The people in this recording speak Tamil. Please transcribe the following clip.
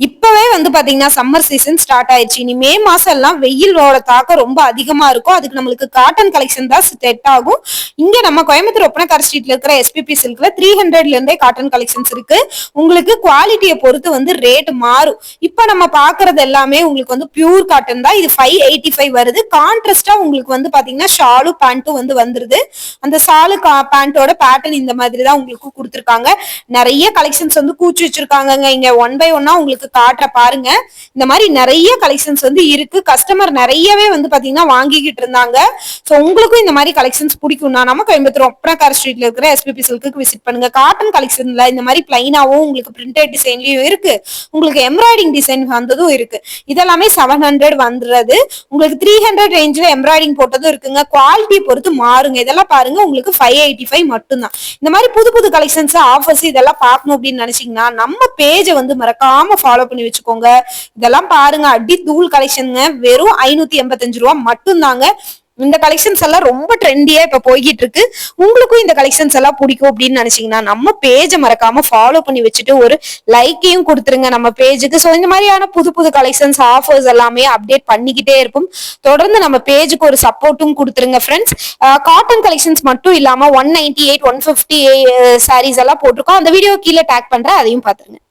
இப்பவே வந்து பாத்தீங்கன்னா சம்மர் சீசன் ஸ்டார்ட் ஆயிடுச்சு. இனி மே மாசம் எல்லாம் வெயிலோட தாக்கம் ரொம்ப அதிகமா இருக்கும். அதுக்கு நம்மளுக்கு காட்டன் கலெக்ஷன் தான் செட் ஆகும். இங்க நம்ம கோயம்புத்தூர் ஒப்பனக்கார ஸ்ட்ரீட்ல இருக்கிற எஸ்பிபி சில்க்ல 300ல இருந்தே காட்டன் கலெக்ஷன்ஸ் இருக்கு. உங்களுக்கு குவாலிட்டியை பொறுத்து வந்து ரேட் மாறும். இப்ப நம்ம பாக்குறது எல்லாமே உங்களுக்கு வந்து பியூர் காட்டன் தான். இது 585 வருது. கான்ட்ராஸ்டா உங்களுக்கு வந்து பாத்தீங்கன்னா ஷாலு பேண்ட்டும் வந்து வந்துருது. அந்த ஷாலு பேண்டோட பேட்டர்ன் இந்த மாதிரி தான் உங்களுக்கு கொடுத்துருக்காங்க. நிறைய கலெக்ஷன்ஸ் வந்து கூச்சி வச்சிருக்காங்க. இங்க ஒன் பை ஒன்னா உங்களுக்கு காட்டுற பாருங்க. இந்த மாதிரி நிறைய கலெக்ஷன்ஸ் வந்து இருக்கு. கஸ்டமர் நிறையவே வந்து பாத்தீங்கன்னா வாங்கிக்கிட்டு இருந்தாங்க. சோ உங்களுக்கும் இந்த மாதிரி கலெக்ஷன்ஸ் பிடிக்கும்னா நம்ம கோயம்புத்தூர் ஒப்பனக்கார ஸ்ட்ரீட்ல இருக்கிற எஸ்பிபி சில்க்கு விசிட் பண்ணுங்க. காட்டன் கலெக்ஷன்ல இந்த மாதிரி பிளைனாவும் உங்களுக்கு பிரிண்டட் டிசைன்லயும் இருக்கு. உங்களுக்கு எம்ப்ராய்டிங் டிசைன் வந்ததும் இருக்கு. இதெல்லாமே 700 வந்துடுறது. உங்களுக்கு 300 ரேஞ்சில் எம்ப்ராய்டிங் போட்டதும் இருக்குங்க. குவாலிட்டி பொறுத்து மாறுங்க. இதெல்லாம் பாருங்க உங்களுக்கு 585 மட்டும்தான். இந்த மாதிரி புது புது கலெக்ஷன்ஸ் ஆஃபர்ஸ் இதெல்லாம் பார்க்கணும் அப்படின்னு நினைச்சீங்கன்னா நம்ம பேஜை வந்து மறக்காம ஃபாலோ பண்ணி வச்சுக்கோங்க. இதெல்லாம் பாருங்க அடி தூள் கலெக்ஷனுங்க. வெறும் 585 ரூபா மட்டும் தாங்க. இந்த கலெக்ஷன்ஸ் எல்லாம் ரொம்ப ட்ரெண்டியா இப்ப போய்கிட்டு இருக்கு. உங்களுக்கும் இந்த கலெக்ஷன்ஸ் எல்லாம் பிடிக்கும் அப்படின்னு நினைச்சீங்கன்னா நம்ம பேஜை மறக்காம ஃபாலோ பண்ணி வச்சுட்டு ஒரு லைக்கையும் கொடுத்துருங்க நம்ம பேஜுக்கு. ஸோ இந்த மாதிரியான புது புது கலெக்ஷன்ஸ் ஆஃபர்ஸ் எல்லாமே அப்டேட் பண்ணிக்கிட்டே இருப்போம். தொடர்ந்து நம்ம பேஜுக்கு ஒரு சப்போர்ட்டும் கொடுத்துருங்க ஃப்ரெண்ட்ஸ். காட்டன் கலெக்ஷன்ஸ் மட்டும் இல்லாம 198 150 சாரீஸ் எல்லாம் போட்டிருக்கோம். அந்த வீடியோ கீழே டேக் பண்றேன், அதையும் பாத்துருங்க.